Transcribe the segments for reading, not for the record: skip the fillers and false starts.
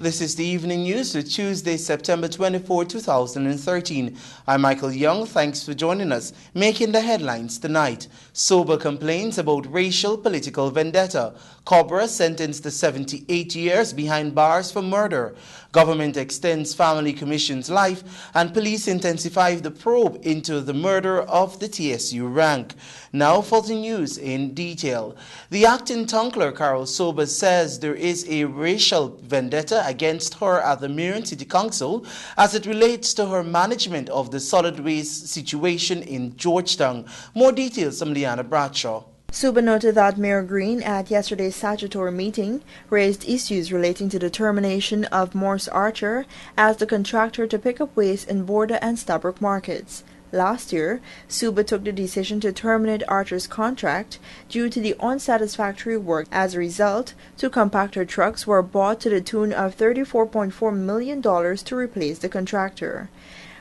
This is the Evening News for Tuesday, September 24, 2013. I'm Michael Young. Thanks for joining us. Making the headlines tonight. Sober complaints about racial political vendetta. Cobra sentenced to 78 years behind bars for murder. Government extends family commission's life, and police intensify the probe into the murder of the TSU rank. Now for the news in detail. The acting town clerk, Carol Sober, says there is a racial vendetta against her at the Marion City Council as it relates to her management of the solid waste situation in Georgetown. More details from Leanna Bradshaw. Suba noted that Mayor Green at yesterday's statutory meeting raised issues relating to the termination of Morse Archer as the contractor to pick up waste in Border and Stabroek markets. Last year, Suba took the decision to terminate Archer's contract due to the unsatisfactory work. As a result, 2 compactor trucks were bought to the tune of $34.4 million to replace the contractor.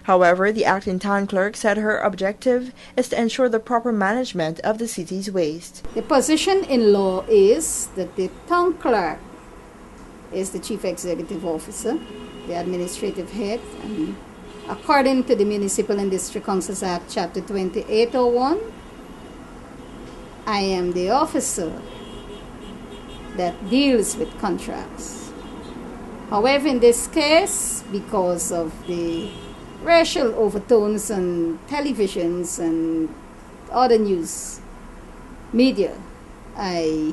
However, the acting town clerk said her objective is to ensure the proper management of the city's waste. The position in law is that the town clerk is the chief executive officer, the administrative head, and according to the Municipal and District Councils Act, Chapter 2801, I am the officer that deals with contracts. However, in this case, because of the racial overtones on televisions and other news media, I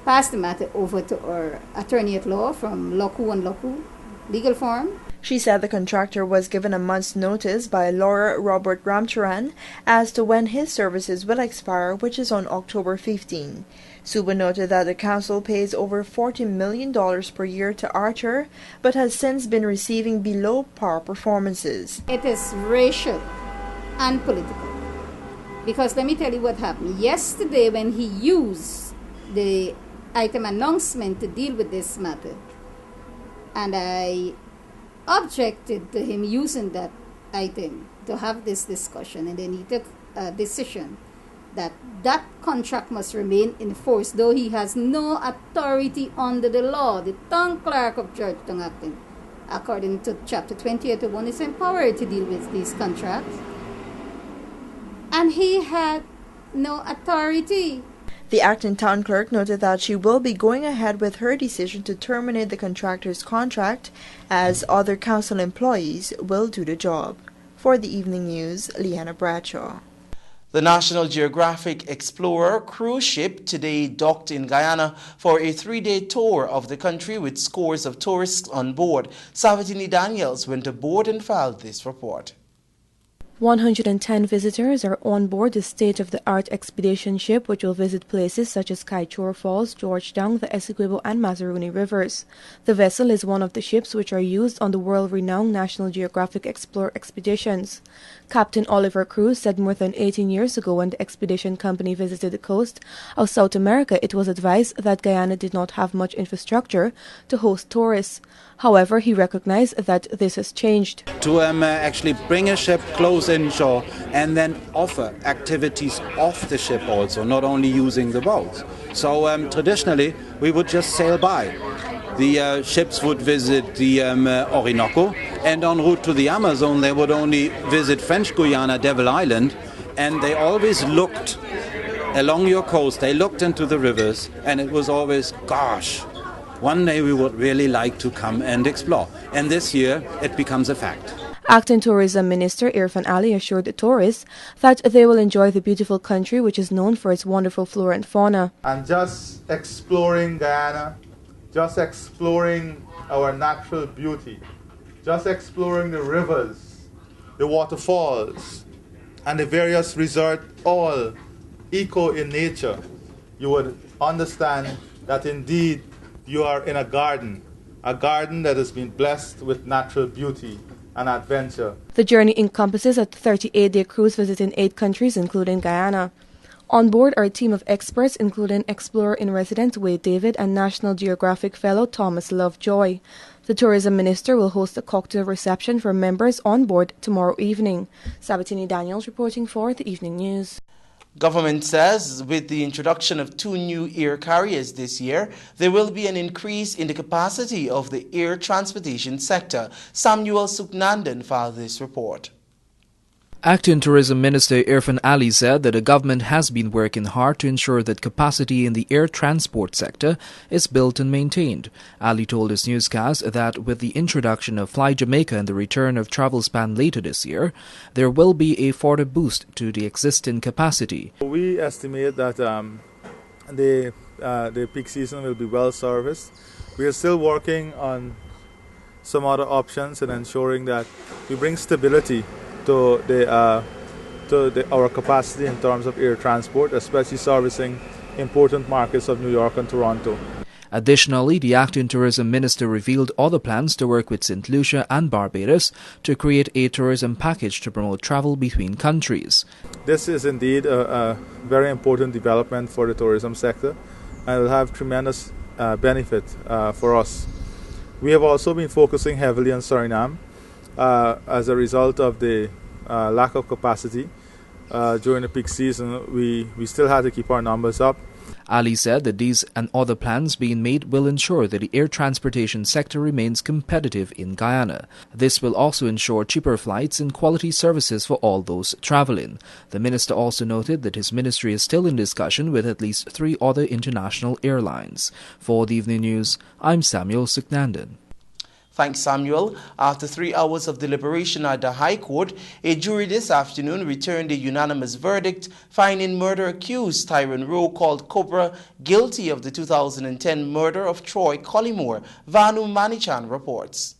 passed the matter over to our attorney at law from Loku and Loku Legal Firm. She said the contractor was given a month's notice by lawyer Robert Ramcharan as to when his services will expire, which is on October 15. Suba noted that the council pays over $40 million per year to Archer, but has since been receiving below par performances. It is racial and political. Because let me tell you what happened. Yesterday, when he used the item announcement to deal with this matter, and I objected to him using that item to have this discussion, and then he took a decision that that contract must remain in force, though he has no authority under the law. The town clerk of Georgetown acting, according to Chapter 2801, is empowered to deal with these contracts, and he had no authority. The acting town clerk noted that she will be going ahead with her decision to terminate the contractor's contract, as other council employees will do the job. For the Evening News, Leanna Bradshaw. The National Geographic Explorer cruise ship today docked in Guyana for a 3-day tour of the country with scores of tourists on board. Savatini Daniels went aboard and filed this report. 110 visitors are on board the state-of-the-art expedition ship, which will visit places such as Kaieteur Falls, Georgetown, the Essequibo and Mazaruni rivers. The vessel is one of the ships which are used on the world-renowned National Geographic Explorer expeditions. Captain Oliver Cruz said more than 18 years ago, when the expedition company visited the coast of South America, it was advised that Guyana did not have much infrastructure to host tourists. However, he recognized that this has changed. To actually bring a ship close inshore and then offer activities off the ship also, not only using the boats. So traditionally, we would just sail by. The ships would visit the Orinoco, and en route to the Amazon, they would only visit French Guiana, Devil Island, and they always looked along your coast, they looked into the rivers, and it was always, gosh, one day we would really like to come and explore. And this year, it becomes a fact. Acting Tourism Minister Irfan Ali assured the tourists that they will enjoy the beautiful country, which is known for its wonderful flora and fauna. And just exploring Guyana, just exploring our natural beauty, just exploring the rivers, the waterfalls, and the various resorts, all eco in nature, you would understand that indeed you are in a garden that has been blessed with natural beauty and adventure. The journey encompasses a 38-day cruise visiting 8 countries, including Guyana. On board are a team of experts, including Explorer-in-Residence Wade David and National Geographic Fellow Thomas Lovejoy. The Tourism Minister will host a cocktail reception for members on board tomorrow evening. Sabatini Daniels reporting for the Evening News. Government says with the introduction of 2 new air carriers this year, there will be an increase in the capacity of the air transportation sector. Samuel Suknandan filed this report. Acting Tourism Minister Irfan Ali said that the government has been working hard to ensure that capacity in the air transport sector is built and maintained. Ali told his newscast that with the introduction of Fly Jamaica and the return of Travelspan later this year, there will be a further boost to the existing capacity. We estimate that the peak season will be well serviced. We are still working on some other options and ensuring that we bring stability to our capacity in terms of air transport, especially servicing important markets of New York and Toronto. Additionally, the acting tourism minister revealed other plans to work with St. Lucia and Barbados to create a tourism package to promote travel between countries. This is indeed a very important development for the tourism sector and will have tremendous benefit for us. We have also been focusing heavily on Suriname as a result of the lack of capacity during the peak season. We still had to keep our numbers up. Ali said that these and other plans being made will ensure that the air transportation sector remains competitive in Guyana. This will also ensure cheaper flights and quality services for all those traveling. The minister also noted that his ministry is still in discussion with at least 3 other international airlines. For the Evening News, I'm Samuel Suknandan. Thanks, Samuel. After 3 hours of deliberation at the High Court, a jury this afternoon returned a unanimous verdict finding murder-accused Tyrone Rowe, called Cobra, guilty of the 2010 murder of Troy Collymore. Vanu Manichan reports.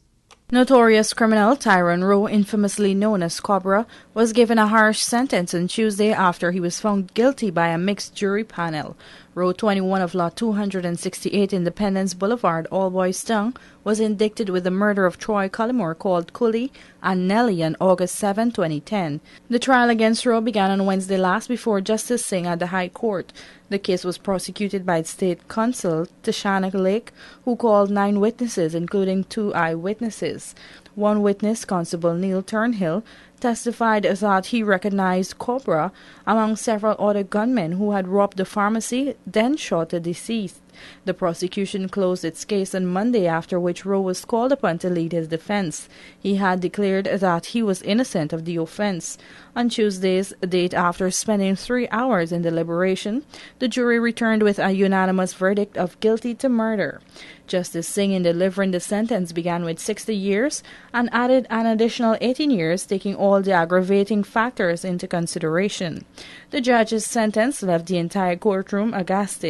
Notorious criminal Tyrone Rowe, infamously known as Cobra, was given a harsh sentence on Tuesday after he was found guilty by a mixed jury panel. Row 21 of Lot 268 Independence Boulevard, All-Boys Town, was indicted with the murder of Troy Collymore, called Cully, and Nellie on August 7, 2010. The trial against Rowe began on Wednesday last before Justice Singh at the High Court. The case was prosecuted by State Counsel Tashana Lake, who called 9 witnesses, including 2 eyewitnesses. One witness, Constable Neil Turnhill, testified that he recognized Cobra among several other gunmen who had robbed the pharmacy, then shot the deceased. The prosecution closed its case on Monday, after which Rowe was called upon to lead his defense. He had declared that he was innocent of the offense. On Tuesday's date, after spending 3 hours in deliberation, the jury returned with a unanimous verdict of guilty to murder. Justice Singh, in delivering the sentence, began with 60 years and added an additional 18 years, taking all the aggravating factors into consideration. The judge's sentence left the entire courtroom aghast.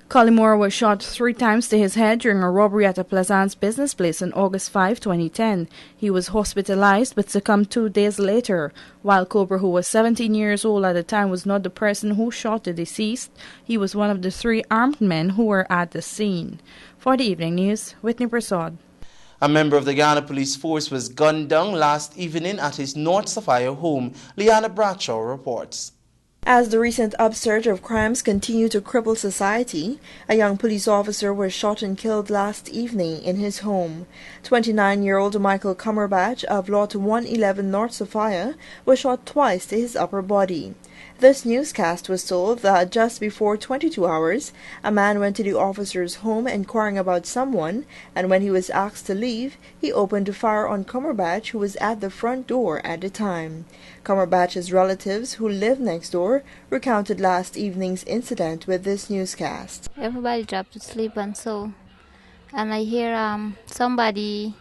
Collymore was shot 3 times to his head during a robbery at a Plaisance business place on August 5, 2010. He was hospitalized but succumbed 2 days later. While Cobra, who was 17 years old at the time, was not the person who shot the deceased, he was one of the 3 armed men who were at the scene. For the Evening News, Whitney Prasad. A member of the Ghana Police Force was gunned down last evening at his North Sapphire home. Liana Bradshaw reports. As the recent upsurge of crimes continue to cripple society, a young police officer was shot and killed last evening in his home. 29-year-old Michael Cumberbatch of Lot 111 North Sapphire was shot twice to his upper body. This newscast was told that just before 22 hours, a man went to the officer's home inquiring about someone, and when he was asked to leave, he opened fire on Cumberbatch, who was at the front door at the time. Cumberbatch's relatives, who lived next door, recounted last evening's incident with this newscast. Everybody dropped to sleep and I hear somebody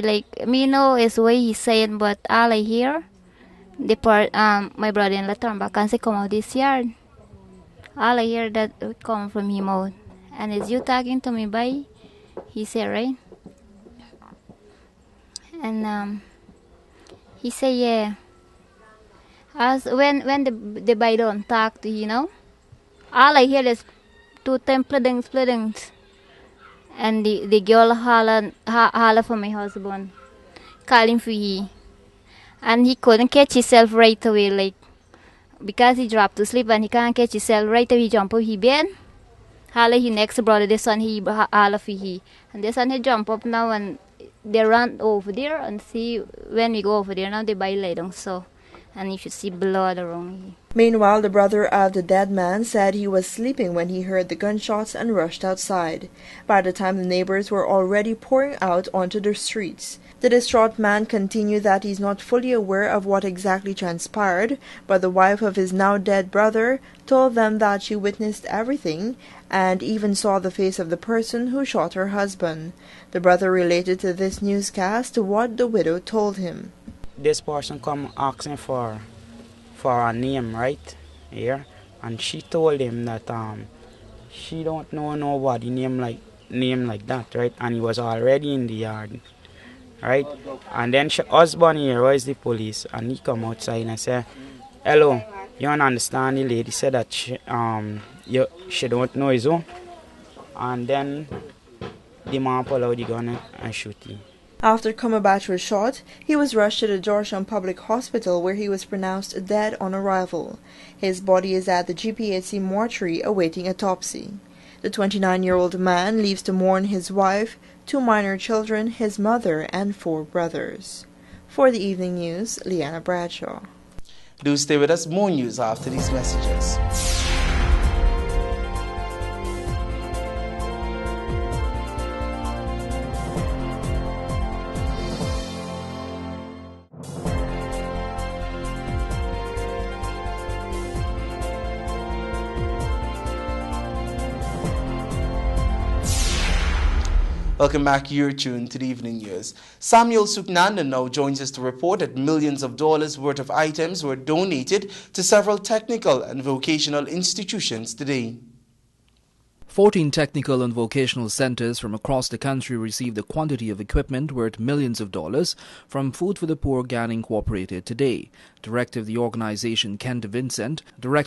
like me know is what he's saying, but all I hear my brother-in-law turn back and say, come out this yard. All I hear that come from him out. And is you talking to me, boy? He said, right? And he said, yeah. As when the boy don't talk to you know, all I hear is 2 times splittings. And the girl holler for my husband, calling for he. And he couldn't catch himself right away, like, because he dropped to sleep and he can't catch himself right away. He jump up his bed, holler his next brother, the son, he holler for he. And the son, he jump up now and they run over there and see when we go over there, now they buy lay down so. and you should see blood around here. Meanwhile, the brother of the dead man said he was sleeping when he heard the gunshots and rushed outside. By the time the neighbors were already pouring out onto the streets. The distraught man continued that he's not fully aware of what exactly transpired, but the wife of his now dead brother told them that she witnessed everything and even saw the face of the person who shot her husband. The brother related to this newscast what the widow told him. This person come asking for a name, right? Here, and she told him that she don't know nobody name like that, right? And he was already in the yard, right? And then she husband here was the police, and he come outside and say, "Hello, you don't understand?" The lady said that she don't know his own, and then the man pull out the gun and shoot him. After Cumberbatch was shot, he was rushed to the Georgetown Public Hospital where he was pronounced dead on arrival. His body is at the GPHC mortuary awaiting autopsy. The 29-year-old man leaves to mourn his wife, 2 minor children, his mother, and 4 brothers. For the Evening News, Leanna Bradshaw. Do stay with us. More news after these messages. Welcome back. You're tuned to the Evening News. Samuel Suknandan now joins us to report that millions of dollars worth of items were donated to several technical and vocational institutions today. 14 technical and vocational centers from across the country received a quantity of equipment worth millions of dollars from Food for the Poor Ghana Incorporated today. Director of the organization, Kent Vincent, said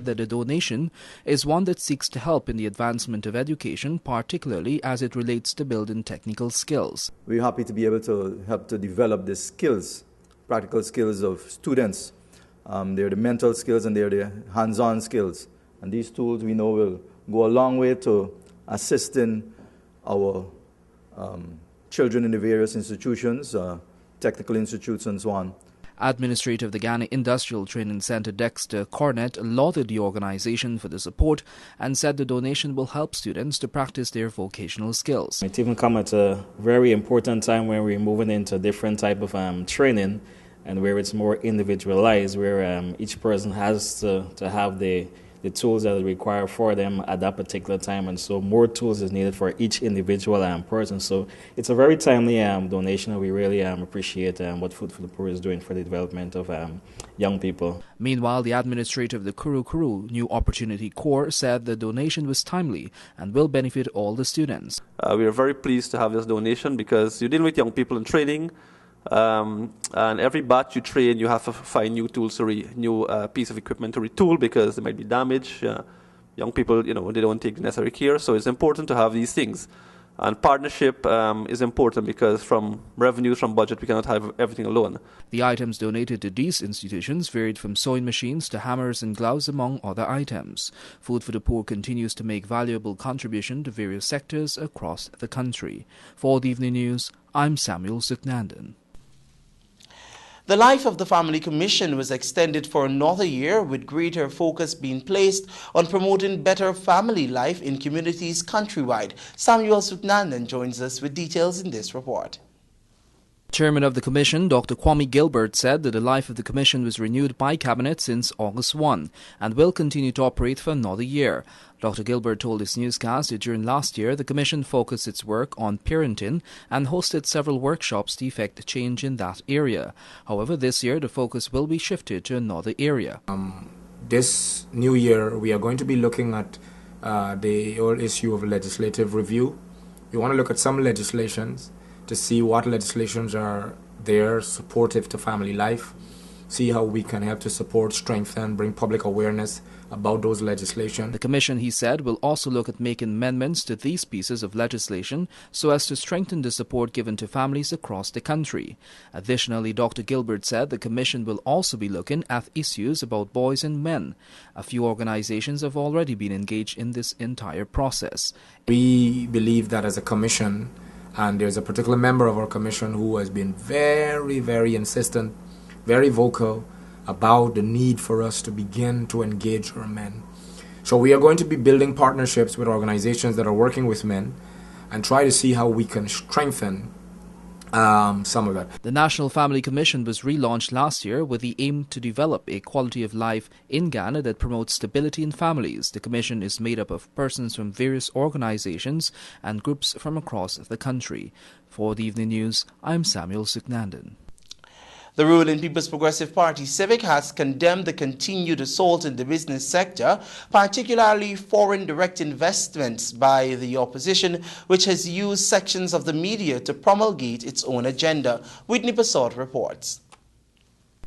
that the donation is one that seeks to help in the advancement of education, particularly as it relates to building technical skills. We're happy to be able to help to develop the skills, practical skills of students. They're the mental skills and they're the hands-on skills. And these tools we know will go a long way to assisting our children in the various institutions, technical institutes and so on. Administrator of the Ghana Industrial Training Center, Dexter Cornett, lauded the organization for the support and said the donation will help students to practice their vocational skills. It even come at a very important time when we're moving into different type of training and where it's more individualized, where each person has to have the tools that are required for them at that particular time, and so more tools is needed for each individual person. So it's a very timely donation, and we really appreciate what Food for the Poor is doing for the development of young people. Meanwhile, the administrator of the Kuru Kuru New Opportunity Corps said the donation was timely and will benefit all the students. We are very pleased to have this donation because you're dealing with young people in training. And every batch you train, you have to find new tools to new piece of equipment to retool because there might be damage. Young people, they don't take the necessary care, so it's important to have these things. And partnership is important because from revenues, from budget, we cannot have everything alone. The items donated to these institutions varied from sewing machines to hammers and gloves, among other items. Food for the Poor continues to make valuable contribution to various sectors across the country. For the Evening News, I'm Samuel Suknandan. The life of the Family Commission was extended for another year, with greater focus being placed on promoting better family life in communities countrywide. Samuel Suknandan joins us with details in this report. Chairman of the Commission, Dr. Kwame Gilbert, said that the life of the Commission was renewed by Cabinet since August 1 and will continue to operate for another year. Dr. Gilbert told his newscast that during last year, the Commission focused its work on parenting and hosted several workshops to effect change in that area. However, this year, the focus will be shifted to another area. This new year, we are going to be looking at the whole issue of legislative review. We want to look at some legislations to see what legislations are there supportive to family life, see how we can help to support, strengthen, bring public awareness about those legislation. The Commission, he said, will also look at making amendments to these pieces of legislation so as to strengthen the support given to families across the country. Additionally, Dr. Gilbert said the Commission will also be looking at issues about boys and men. A few organizations have already been engaged in this entire process. We believe that as a Commission, And there's a particular member of our commission who has been very, very insistent, very vocal about the need for us to begin to engage our men. So we are going to be building partnerships with organizations that are working with men and try to see how we can strengthen some of that. The National Family Commission was relaunched last year with the aim to develop a quality of life in Ghana that promotes stability in families. The commission is made up of persons from various organizations and groups from across the country. For the Evening News, I'm Samuel Suknandan. The ruling People's Progressive Party Civic has condemned the continued assault in the business sector, particularly foreign direct investments by the opposition, which has used sections of the media to promulgate its own agenda. Whitney Passard reports.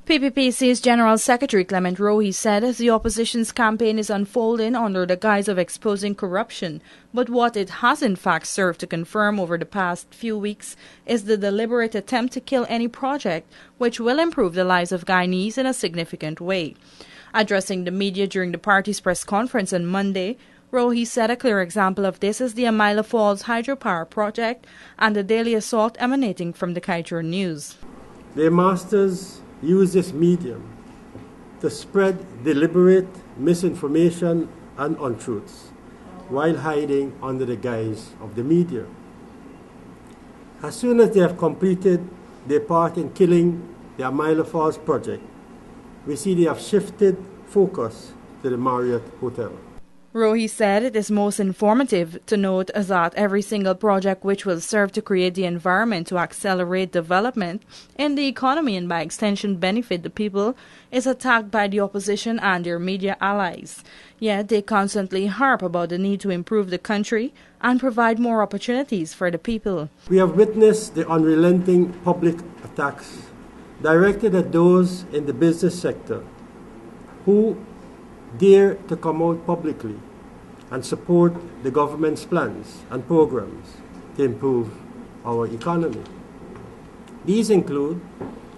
PPPC's General Secretary Clement Rohi said the opposition's campaign is unfolding under the guise of exposing corruption, but what it has in fact served to confirm over the past few weeks is the deliberate attempt to kill any project which will improve the lives of Guyanese in a significant way. Addressing the media during the party's press conference on Monday, Rohi said a clear example of this is the Amila Falls hydropower project and the daily assault emanating from the Kaichur News. Their masters use this medium to spread deliberate misinformation and untruths while hiding under the guise of the media. As soon as they have completed their part in killing the Amila Falls project, we see they have shifted focus to the Marriott Hotel. Rohi said it is most informative to note that every single project which will serve to create the environment to accelerate development in the economy and by extension benefit the people is attacked by the opposition and their media allies. Yet they constantly harp about the need to improve the country and provide more opportunities for the people. We have witnessed the unrelenting public attacks directed at those in the business sector who dare to come out publicly and support the government's plans and programs to improve our economy. These include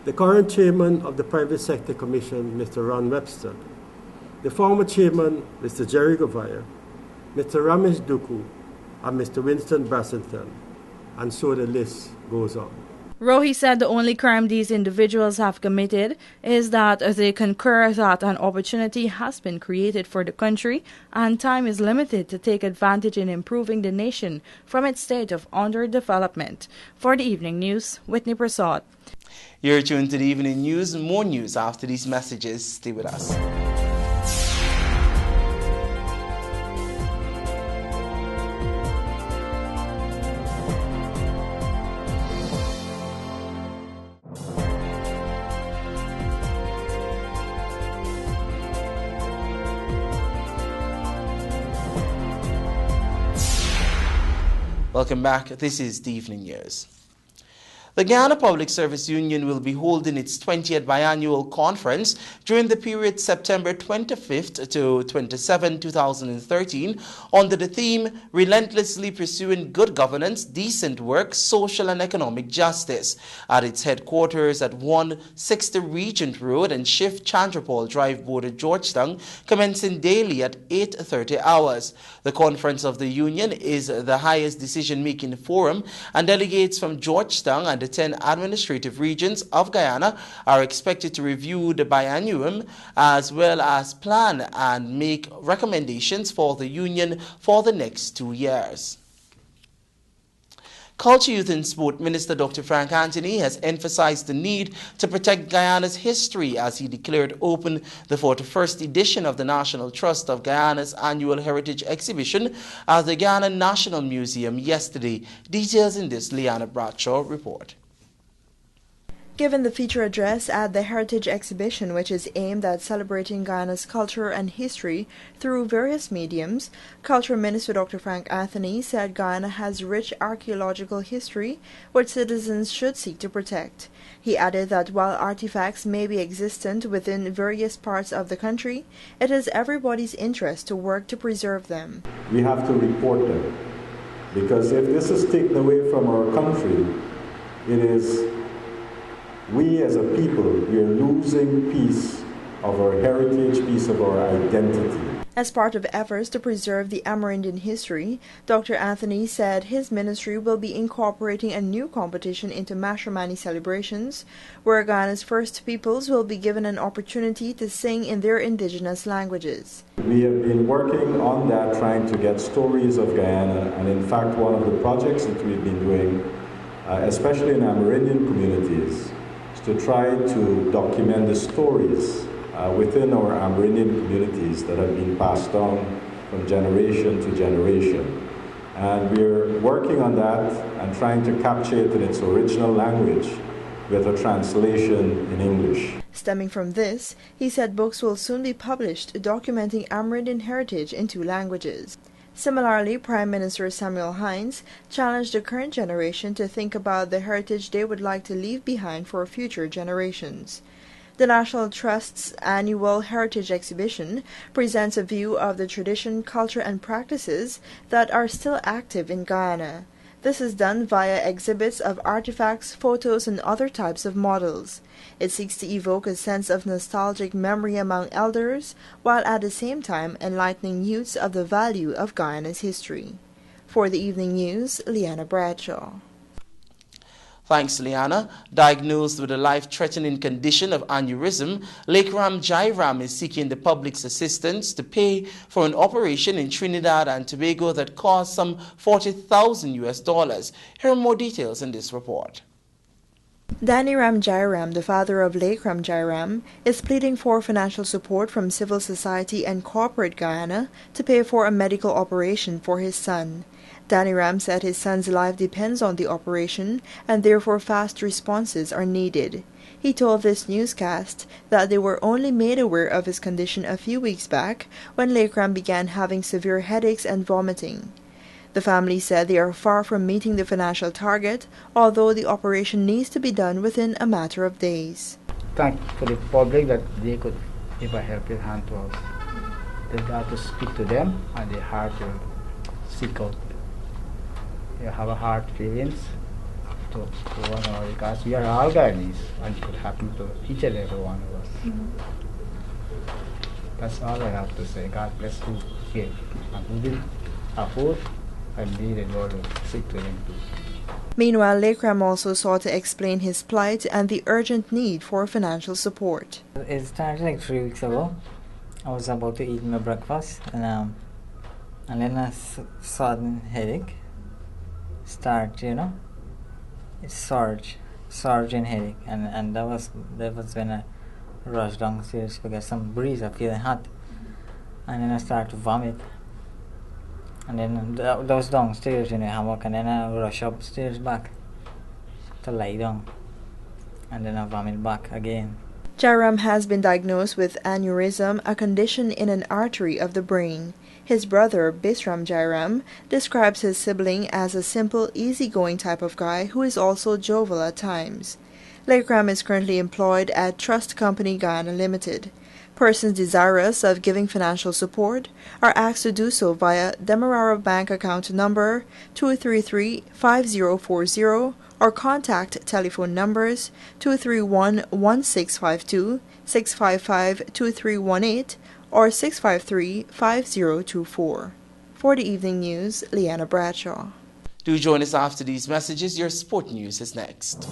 the current chairman of the Private Sector Commission, Mr. Ron Webster, the former chairman, Mr. Jerry Govaya, Mr. Ramesh Duku, and Mr. Winston Brassington, and so the list goes on. Rohi said the only crime these individuals have committed is that they concur that an opportunity has been created for the country and time is limited to take advantage in improving the nation from its state of underdevelopment. For the Evening News, Whitney Prasad. You're tuned to the Evening News. More news after these messages. Stay with us. Welcome back. This is the Evening News. The Guyana Public Service Union will be holding its 20th biannual conference during the period September 25th to 27, 2013 under the theme Relentlessly Pursuing Good Governance, Decent Work, Social and Economic Justice at its headquarters at 160 Regent Road and Shift Chandrapal Drive, border Georgetown, commencing daily at 8:30 hours. The conference of the union is the highest decision-making forum, and delegates from Georgetown and the 10 administrative regions of Guyana are expected to review the biannuum as well as plan and make recommendations for the union for the next 2 years. Culture, Youth and Sport Minister Dr. Frank Anthony has emphasized the need to protect Guyana's history as he declared open the 41st edition of the National Trust of Guyana's annual heritage exhibition at the Guyana National Museum yesterday. Details in this Leanna Bradshaw report. Given the feature address at the Heritage Exhibition, which is aimed at celebrating Guyana's culture and history through various mediums, Culture Minister Dr. Frank Anthony said Guyana has rich archaeological history which citizens should seek to protect. He added that while artifacts may be existent within various parts of the country, it is everybody's interest to work to preserve them. We have to report them, because if this is taken away from our country, it is we as a people, we are losing piece of our heritage, piece of our identity. As part of efforts to preserve the Amerindian history, Dr. Anthony said his ministry will be incorporating a new competition into Mashramani celebrations, where Guyana's First Peoples will be given an opportunity to sing in their indigenous languages. We have been working on that, trying to get stories of Guyana, and in fact one of the projects that we've been doing, especially in Amerindian communities, is to try to document the stories within our Amerindian communities that have been passed down from generation to generation. And we're working on that and trying to capture it in its original language with a translation in English. Stemming from this, he said books will soon be published documenting Amerindian heritage in 2 languages. Similarly, Prime Minister Samuel Hines challenged the current generation to think about the heritage they would like to leave behind for future generations. The National Trust's annual Heritage Exhibition presents a view of the tradition, culture, and practices that are still active in Guyana. This is done via exhibits of artifacts, photos, and other types of models. It seeks to evoke a sense of nostalgic memory among elders, while at the same time enlightening youths of the value of Guyana's history. For the Evening News, Leanna Bradshaw. Thanks, Liana. Diagnosed with a life-threatening condition of aneurysm, Lekram Jairam is seeking the public's assistance to pay for an operation in Trinidad and Tobago that cost some $40,000. Here are more details in this report. Daniram Jairam, the father of Lekram Jairam, is pleading for financial support from civil society and corporate Guyana to pay for a medical operation for his son. Daniram said his son's life depends on the operation and therefore fast responses are needed. He told this newscast that they were only made aware of his condition a few weeks back when Lekram began having severe headaches and vomiting. The family said they are far from meeting the financial target, although the operation needs to be done within a matter of days. Thank for the public that they could give a helping hand to us. They have to speak to them and they have to seek out. They have a hard feelings to one another because we are all Guyanese and it could happen to each and every one of us. That's all I have to say. God bless you here. And who did a food and need the Lord to speak to him too. Meanwhile, Lekram also sought to explain his plight and the urgent need for financial support. It started like 3 weeks ago. I was about to eat my breakfast and then a sudden headache start, it surging headache, and that was when I rushed downstairs to get some breeze. I feeling hot, and then I started to vomit, and then that was downstairs in the hammock, and then I rush upstairs back to lie down, and then I vomit back again. Jairam has been diagnosed with aneurysm, a condition in an artery of the brain. His brother, Bisram Jairam, describes his sibling as a simple, easygoing type of guy who is also jovial at times. Lekram is currently employed at Trust Company Guyana Limited. Persons desirous of giving financial support are asked to do so via Demerara Bank account number 233-5040 or contact telephone numbers 231-1652, 655-2318, or 653-5024. For the Evening News, Leanna Bradshaw. Do join us after these messages. Your sport news is next.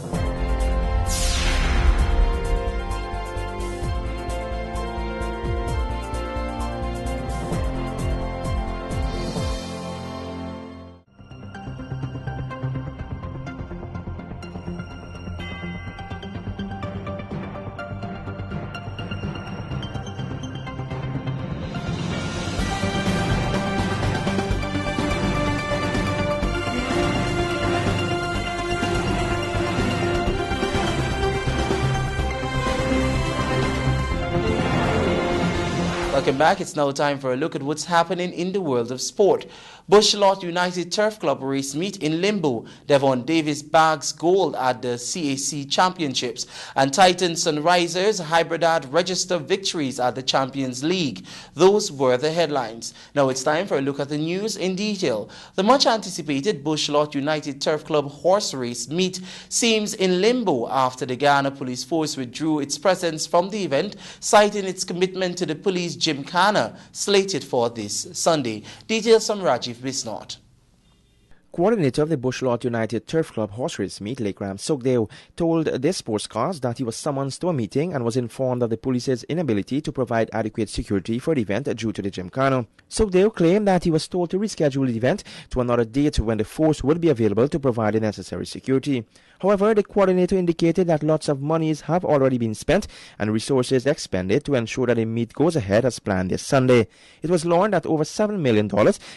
Welcome back. It's now time for a look at what's happening in the world of sport. Bush Lot United Turf Club race meet in limbo. Devon Davis bags gold at the CAC Championships. And Titan Sunrisers Hybridad register victories at the Champions League. Those were the headlines. Now it's time for a look at the news in detail. The much anticipated Bush Lot United Turf Club horse race meet seems in limbo after the Guyana Police Force withdrew its presence from the event, citing its commitment to the police gymkhana slated for this Sunday. Details from Rajiv Bisnot. Coordinator of the Bush Lot United Turf Club horse race meet, Lekram Sogdeo, told this sportscast that he was summoned to a meeting and was informed of the police's inability to provide adequate security for the event due to the gymkhana. Sogdeo claimed that he was told to reschedule the event to another date when the force would be available to provide the necessary security. However, the coordinator indicated that lots of monies have already been spent and resources expended to ensure that the meet goes ahead as planned this Sunday. It was learned that over $7 million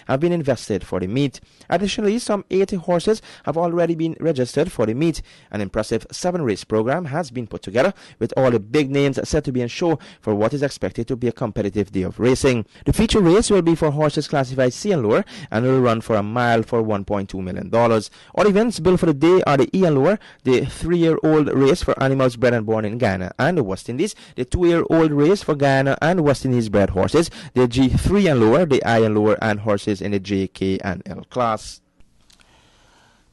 have been invested for the meet. Additionally, some 80 horses have already been registered for the meet. An impressive 7-race program has been put together with all the big names set to be in show for what is expected to be a competitive day of racing. The feature race will be for horses classified C and lower and will run for a mile for $1.2 million. All events billed for the day are the E and lower, the 3-year-old race for animals bred and born in Guyana and the West Indies, the 2-year-old race for Guyana and West Indies bred horses, the G3 and lower, the I and lower, and horses in the J, K, and L class.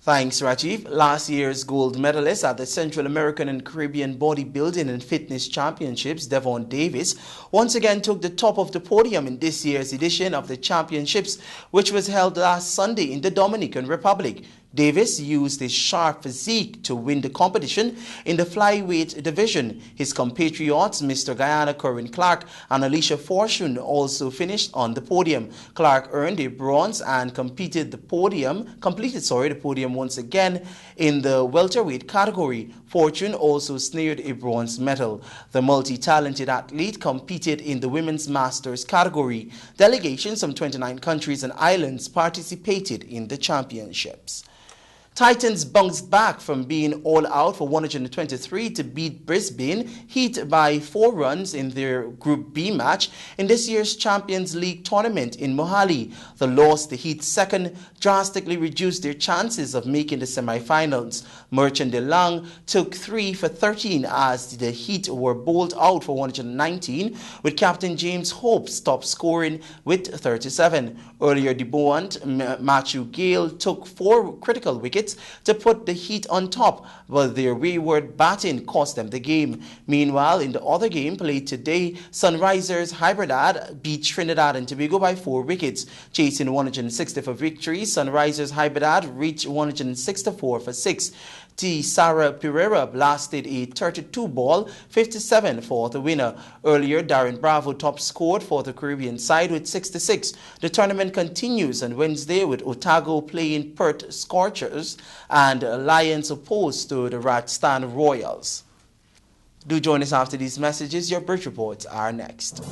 Thanks, Rajiv. Last year's gold medalist at the Central American and Caribbean Bodybuilding and Fitness Championships, Devon Davis, once again took the top of the podium in this year's edition of the championships, which was held last Sunday in the Dominican Republic. Davis used his sharp physique to win the competition in the flyweight division. His compatriots, Mr. Guyana Corinne Clark and Alicia Fortune, also finished on the podium. Clark earned a bronze and completed the podium once again in the welterweight category. Fortune also snared a bronze medal. The multi-talented athlete competed in the women's masters category. Delegations from 29 countries and islands participated in the championships. Titans bounced back from being all out for 123 to beat Brisbane Heat by 4 runs in their Group B match in this year's Champions League tournament in Mohali. The loss to Heat's second drastically reduced their chances of making the semi-finals. Merchant de Lang took 3 for 13 as the Heat were bowled out for 119, with Captain James Hope top scoring with 37. Earlier debutant Matthew Gale took 4 critical wickets to put the Heat on top, but their wayward batting cost them the game. Meanwhile, in the other game played today, Sunrisers Hybridad beat Trinidad and Tobago by 4 wickets. Chasing 160 for victory, Sunrisers Hybridad reached 164 for 6. T. Sarah Pereira blasted a 32-ball 57 for the winner. Earlier, Darren Bravo top scored for the Caribbean side with 66. The tournament continues on Wednesday with Otago playing Perth Scorchers and Lions opposed to the Rajasthan Royals. Do join us after these messages. Your bridge reports are next.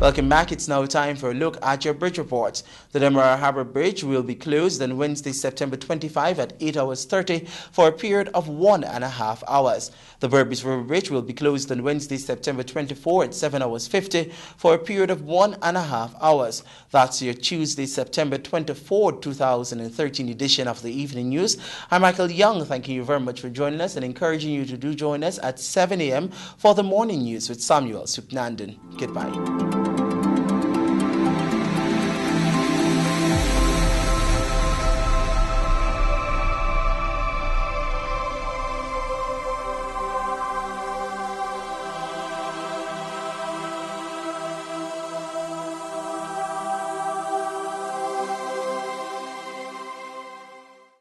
Welcome back. It's now time for a look at your bridge reports. The Demerara Harbour Bridge will be closed on Wednesday, September 25 at 8 hours 30 for a period of 1.5 hours. The Burbis River Bridge will be closed on Wednesday, September 24 at 7 hours 50 for a period of 1.5 hours. That's your Tuesday, September 24, 2013 edition of the Evening News. I'm Michael Young. Thanking you very much for joining us and encouraging you to do join us at 7 a.m. for the morning news with Samuel Supnandan. Goodbye.